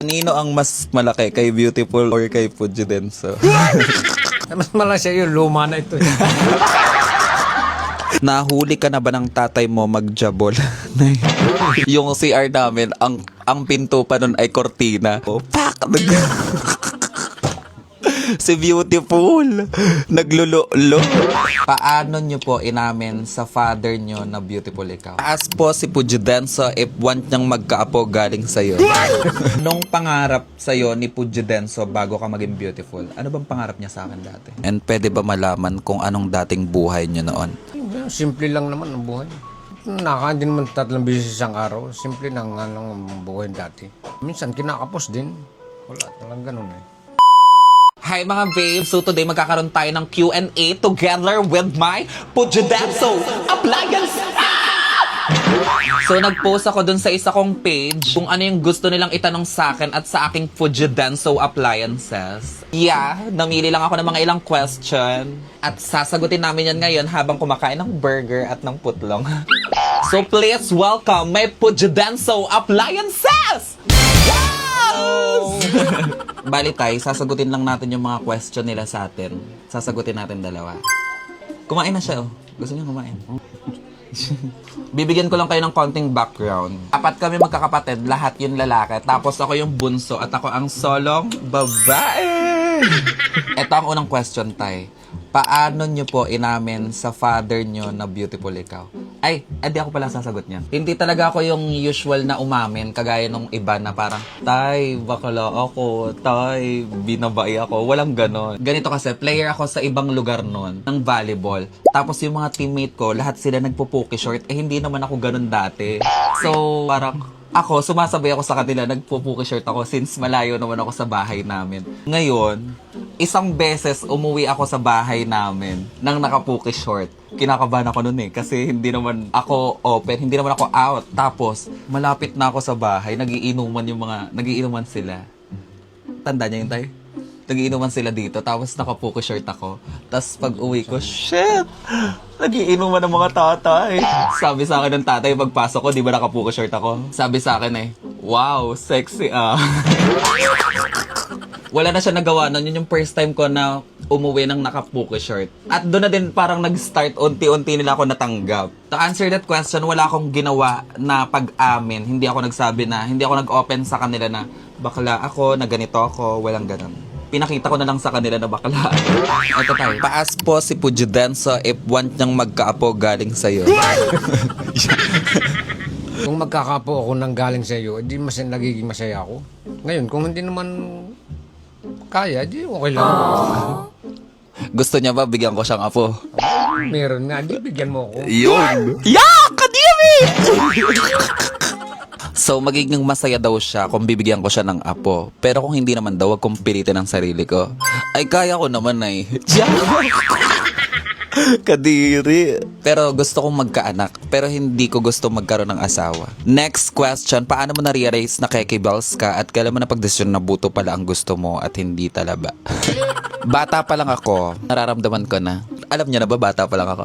Nino ang mas malaki, kay Beautiful or kay Pujidenso? Mas malaki yung luma na ito. Nahuli ka na ba ng tatay mo magjabol? Yung CR namin, ang pinto pa nun ay kortina. Oh, pak! Si Beautiful, naglululo. Paano nyo po inamin sa father nyo na beautiful ikaw? Ask po si Pujidenso if want niyang magkaapo galing sa'yo. Nung pangarap sa'yo ni Pujidenso bago ka maging beautiful, ano bang pangarap niya sa akin dati? And pwede ba malaman kung anong dating buhay nyo noon? Simple lang naman ang buhay. Nakakaan din naman 3 beses isang araw. Simple lang ang buhay dati. Minsan kinakapos din. Wala talagang ganun eh. Hi mga babes! So today magkakaroon tayo ng Q&A together with my Pujidenso Appliance! So nag-post ako dun sa isa kong page kung ano yung gusto nilang itanong sa akin at sa aking Pujidenso Appliances. Yeah, namili lang ako ng mga ilang question at sasagutin namin yan ngayon habang kumakain ng burger at ng putlong. So please welcome my Pujidenso Appliances! Bali tayo, sasagutin lang natin yung mga question nila sa atin. Sasagutin natin dalawa. Kumain na siya, oh. Gusto niya kumain. Bibigyan ko lang kayo ng konting background. 4 kami magkakapatid, lahat yung lalaki. Tapos ako yung bunso at ako ang solong babae. Ito ang unang question, Tay. Paano nyo po inamin sa father nyo na beautiful ikaw? Ay, edi ako pala sasagot niyan. Hindi talaga ako yung usual na umamin, kagaya nung iba na parang, Tay, bakala ako, Tay, binabae ako. Walang ganon. Ganito kasi, player ako sa ibang lugar nun, ng volleyball. Tapos yung mga teammate ko, lahat sila nagpo-poke short. Eh, hindi naman ako ganon dati. So, parang, ako, sumasabay ako sa kanila, nagpo-poke short ako since malayo naman ako sa bahay namin. Ngayon, isang beses umuwi ako sa bahay namin nang nakapuki short. Kinakabahan ako nun eh kasi hindi naman ako open, hindi naman ako out. Tapos malapit na ako sa bahay, nagiinuman sila. Tanda niya yun, Tay? Nagiinuman sila dito, tapos nakapuki short ako. Tapos pag uwi ko, shit! Nagiinuman ng mga tatay. Sabi sa akin ng tatay, pagpasok ko, di ba nakapuki short ako? Sabi sa akin eh, wow, sexy ah. Wala na siya nagawa nun. Yun yung first time ko na umuwi ng nakapuki short. At doon na din parang nag-start, unti-unti nila ako natanggap. To answer that question, wala akong ginawa na pag-amin. Hindi ako nag-open sa kanila na bakla ako, na ganito ako, walang ganun. Pinakita ko na lang sa kanila na bakla. Ito tayo. Paas po si Pujidenso if want niyang magkaapo galing sa'yo. Kung magkakapo ako nang galing sa iyo, hindi nagiging masaya ako. Ngayon, kung hindi naman kaya, di okay lang. Gusto niya ba bigyan ko siyang apo? Meron nga, di bigyan mo ako. Yun! Yeah! Kadiri! So, magiging masaya daw siya kung bibigyan ko siya ng apo. Pero kung hindi naman daw, wag kong pilitin ang sarili ko. Ay, kaya ko naman ay. Kadiri. Pero gusto kong magkaanak. Pero hindi ko gusto magkaroon ng asawa. Next question, paano mo na-realize na kekibals ka at kailan mo napagdesisyon na buto pala ang gusto mo at hindi talaba? Bata pa lang ako, nararamdaman ko na. Alam niya na ba bata pa lang ako?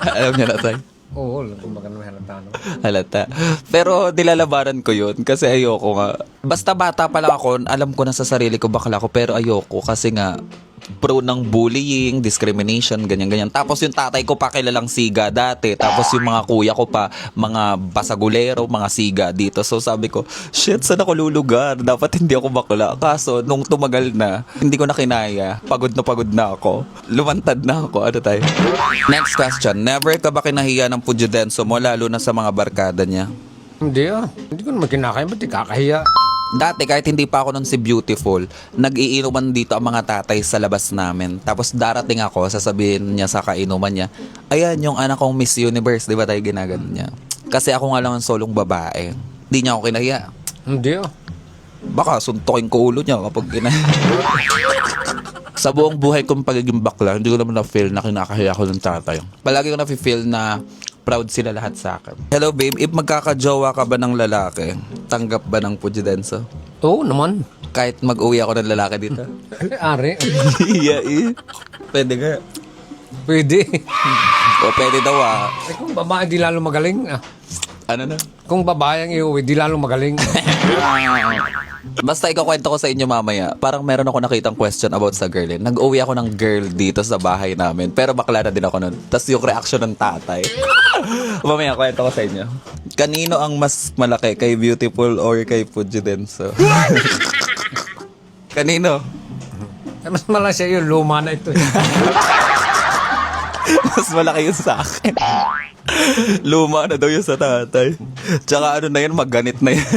Alam niya na, Tay? Oo, kung baka naman halata, no? Halata. Pero nilalabanan ko yun kasi ayoko nga. Basta bata pa lang ako, alam ko na sa sarili ko bakla ako pero ayoko kasi nga prone ng bullying, discrimination, ganyan-ganyan. Tapos yung tatay ko pa kilalang siga dati. Tapos yung mga kuya ko pa, mga basagulero, mga siga dito. So sabi ko, shit, saan ako lulugar? Dapat hindi ako bakla. Kaso, nung tumagal na, hindi ko na kinaya. Pagod na ako. Lumantad na ako. Ano tayo? Next question. Never ka ba kinahiya ng Pujidenso mo, lalo na sa mga barkada niya? Hindi ah. Hindi ko naman kinakaya, ba't kakahiya? Dati, kahit hindi pa ako nun si Beautiful, nag-iinuman dito ang mga tatay sa labas namin. Tapos darating ako, sasabihin niya sa kainuman niya, ayan, yung anak kong Miss Universe, di ba tayo ginagano niya? Kasi ako nga lang ang solong babae. Hindi niya ako kinaya. Hindi ah. Baka suntukin ko ulo niya kapag kinaya. Sa buong buhay kong pagiging bakla, hindi ko naman na-feel na kinakahiya ko ng tatay. Palagi ko na-feel na proud sila lahat sa akin. Hello babe, if magkakajowa ka ba ng lalaki, tanggap ba ng Pujidenso? Oo naman. Kahit mag-uwi ako ng lalaki dito? Ari. Yeah, eh. Pwede nga. Pwede. O pwede daw ah. Eh, kung babae di lalo magaling ah. Ano na? Kung babae ang iuwi, di lalong magaling. Basta ikakwento ko sa inyo mamaya. Parang meron ako nakitang question about sa girl. Nag-uwi ako ng girl dito sa bahay namin. Pero bakla na din ako nun. Tapos yung reaction ng tatay. Mamaya kwento ko sa inyo. Kanino ang mas malaki? Kay Beautiful or kay Pujidenso? Kanino? Mas malaki siya yun, luma na ito. Mas malaki yun sa akin. Luma na daw yun sa tatay. Tsaka ano na yun, magganit na yun.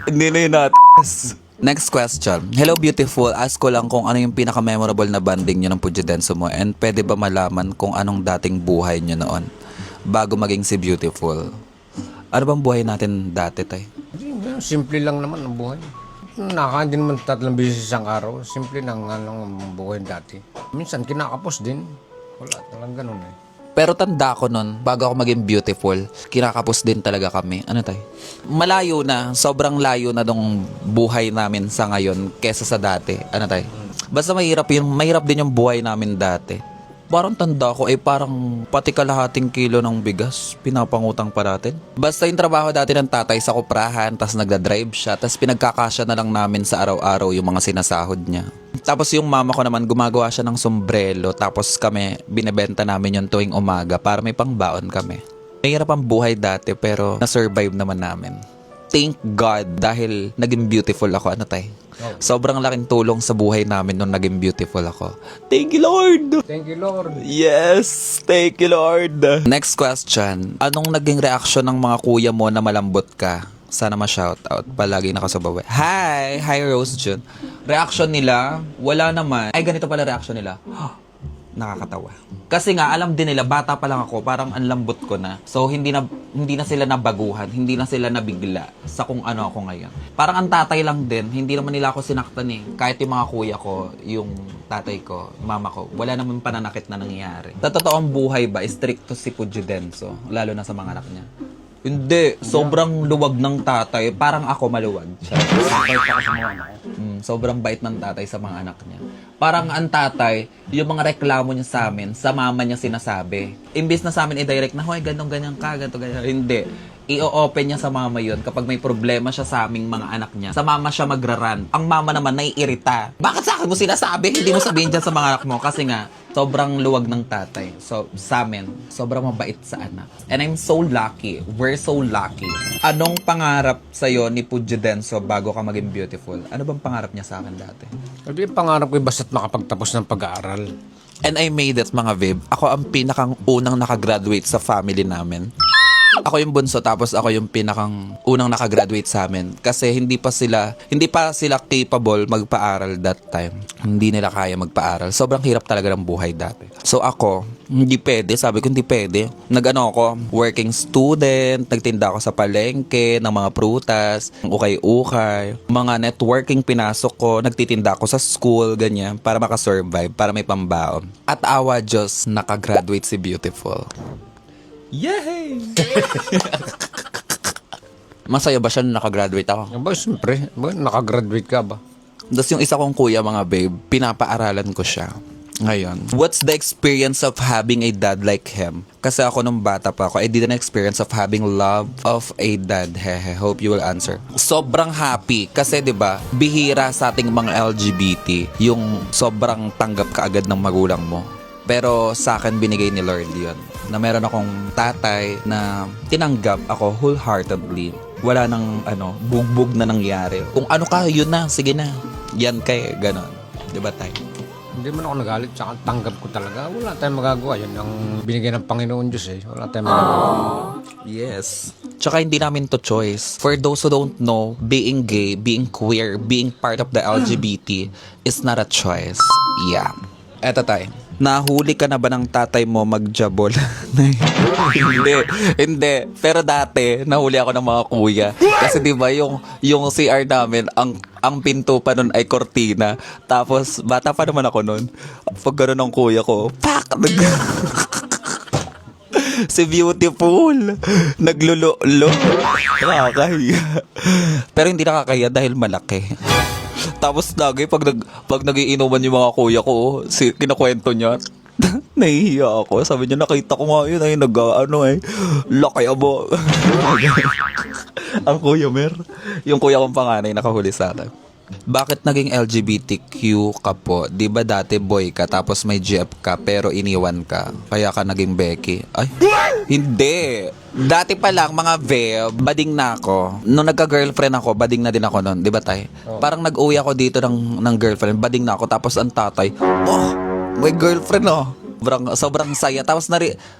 Hindi na yun natas. Next question. Hello beautiful, ask ko lang kung ano yung pinaka-memorable na banding nyo ng Pujidenso mo and pwede ba malaman kung anong dating buhay nyo noon bago maging si Beautiful? Ano bang buhay natin dati, tay? Simple lang naman ang buhay. Nakain din naman 3 beses isang araw. Simple lang ang buhay dati. Minsan kinakapos din. Wala, talang ganun eh. Pero tanda ko nun, bago ako maging Beautiful, kinakapos din talaga kami. Ano tay? Malayo na, sobrang layo na nung buhay namin sa ngayon kesa sa dati. Ano tay? Basta mahirap din yung buhay namin dati. Parang tanda ko parang pati kalahating kilo ng bigas pinapangutang pa natin. Basta yung trabaho dati ng tatay sa kuprahan, tas nagda-drive siya, tas pinagkakasya na lang namin sa araw-araw yung mga sinasahod niya. Tapos yung mama ko naman gumagawa siya ng sombrero, tapos kami binebenta namin yung tuwing umaga para may pangbaon kami. Mahirap ang buhay dati pero na-survive naman namin. Thank God dahil naging beautiful ako. Ano tay? Sobrang laking tulong sa buhay namin nung naging beautiful ako. Thank you, Lord! Thank you, Lord. Yes! Thank you, Lord! Next question. Anong naging reaksyon ng mga kuya mo na malambot ka? Sana ma-shoutout. Palagi nakasabawi. Hi! Hi, Rose June. Reaction nila, wala naman. Ay, ganito pala reaction nila. Nakakatawa. Kasi nga, alam din nila, bata pa lang ako, parang ang lambot ko na. So, hindi na sila nabaguhan, hindi na sila nabigla sa kung ano ako ngayon. Parang ang tatay lang din, hindi naman nila ako sinaktan eh. Kahit yung mga kuya ko, yung tatay ko, mama ko, wala naman pananakit na nangyayari. Sa totoong buhay ba, stricto si Pujidenso, lalo na sa mga anak niya? Hindi, sobrang luwag ng tatay. Parang ako maluwag. Sobrang bait ng tatay sa mga anak niya. Parang ang tatay, yung mga reklamo niya sa amin, sa mama niya sinasabi. Imbis na sa amin i-direct na, hoy, ganyan ka, ganito, ganyan. Hindi. I-open niya sa mama yun kapag may problema siya sa aming mga anak niya. Sa mama siya magraran. Ang mama naman naiirita. Bakit sa akin mo sinasabi? Hindi mo sabihin dyan sa mga anak mo. Kasi nga, sobrang luwag ng tatay. So, sa amin, sobrang mabait sa anak. And I'm so lucky. We're so lucky. Anong pangarap sa'yo ni Pujidenso bago ka maging beautiful? Ano bang pangarap niya sa akin dati? Sabi, pangarap ko basta't makapagtapos ng pag-aaral. And I made it, mga babe. Ako ang pinakang unang nakagraduate sa family namin. Ako yung bunso, tapos ako yung pinakang unang nakagraduate sa amin. Kasi hindi pa sila capable magpaaral that time. Hindi nila kaya magpaaral. Sobrang hirap talaga ng buhay dati. So ako, hindi pwede. Sabi ko, hindi pwede. Nag-ano ako, working student, nagtinda ako sa palengke ng mga prutas, ukay-ukay, mga networking pinasok ko, nagtitinda ako sa school, ganyan, para makasurvive, para may pambaon. At awa Diyos, nakagraduate si Beautiful. Yay! Masaya ba siya nung nakagraduate ako? Ba, siyempre, nakagraduate ka ba? Tapos yung isa kong kuya, mga babe, pinapaaralan ko siya. Ngayon, what's the experience of having a dad like him? Kasi ako nung bata pa ako, I didn't experience of having love of a dad. Hehe, hope you will answer. Sobrang happy kasi 'di ba, bihira sa ating mga LGBT yung sobrang tanggap ka agad ng magulang mo. Pero sa akin binigay ni Lord yun. Na meron akong tatay na tinanggap ako wholeheartedly. Wala nang bugbog na nangyari. Kung ano ka, yun na, sige na. Yan kay, ganon. Diba tayo? Hindi man ako nagalit, tsaka tanggap ko talaga. Wala tayong magagawa. Yun ang binigay ng Panginoon Diyos eh. Wala tayong magagawa. Yes. Tsaka hindi namin to choice. For those who don't know, being gay, being queer, being part of the LGBT is not a choice. Yeah. Eto tayo. Nahuli ka na ba ng tatay mo magjabol? Hindi. Pero dati, nahuli ako ng mga kuya. Kasi di ba yung CR namin, ang pinto pa nun ay kortina. Tapos, bata pa naman ako nun. Pag gano'n ng kuya ko, pak! Si Beautiful, naglululo. Nakakahiya. Pero hindi nakakahiya dahil malaki. Tapos lagi pag nagiinuman yung mga kuya ko, kinukwento niya, Nahihiya ako. Sabi niya, nakita ko nga yun ay laki abo. Ang kuya Mer. Yung kuya kong panganay nakahuli sa akin. Bakit naging LGBTQ ka po? Di ba dati boy ka tapos may GF ka pero iniwan ka? Kaya ka naging Becky? Ay, hindi. Dati pa lang mga bading na ako. Nung nagka-girlfriend ako, bading na din ako noon. Di ba tay? Parang nag-uwi ako dito ng girlfriend. Bading na ako tapos ang tatay, may girlfriend Sobrang saya. Tapos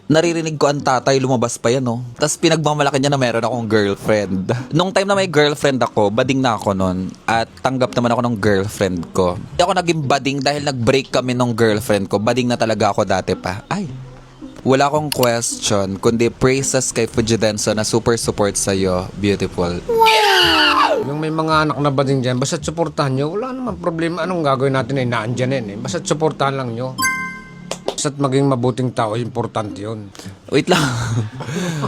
naririnig ko ang tatay, lumabas pa yan, no? Tapos pinagmamalaki niya na meron akong girlfriend. Nung time na may girlfriend ako, bading na ako nun. At tanggap naman ako ng girlfriend ko. Hindi ako naging bading dahil nag-break kami ng girlfriend ko. Bading na talaga ako dati pa. Ay, wala akong question, kundi praises kay Fujidenso na super support sa'yo. Beautiful. Yung may mga anak na ba din dyan, basta't suportahan nyo, wala naman problema. Anong gagawin natin ay naandyan yan eh. Basta't suportahan lang nyo. Basta't maging mabuting tao, importante yun. Wait lang.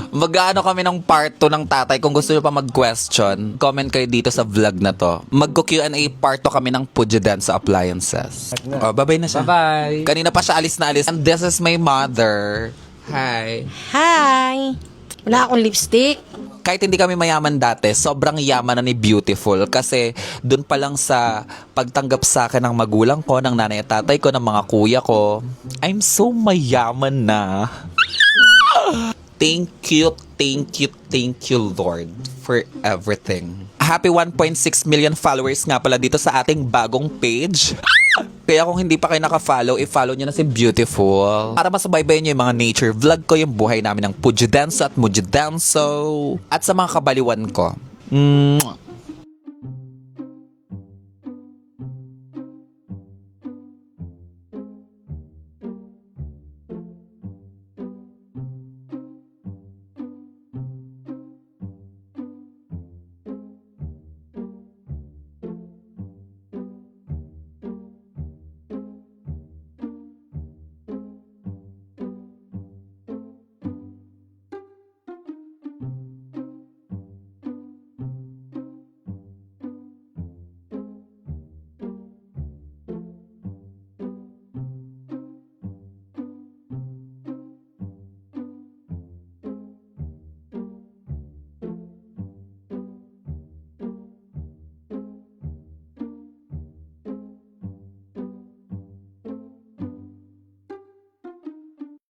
Mag-ano kami ng part 2 ng tatay. Kung gusto nyo pa mag-question, comment kayo dito sa vlog na to. Mag-Q&A part 2 kami ng Fujidenso Appliances. Oh, bye-bye na siya. Bye-bye. Kanina pa siya alis na alis. And this is my mother. Hi. Hi! Wala akong lipstick. Kahit hindi kami mayaman dati, sobrang yaman na ni Beautiful kasi dun pa lang sa pagtanggap sa akin ng magulang ko, ng nanay at tatay ko, ng mga kuya ko, I'm so mayaman na. Thank you, Lord, for everything. Happy 1.6 million followers nga pala dito sa ating bagong page. Kaya kung hindi pa kayo naka-follow, i-follow nyo na si Beautiful. Para masubaybayan nyo yung mga nature vlog ko, yung buhay namin ng Fujidenso at Mujidenso. At sa mga kabaliwan ko.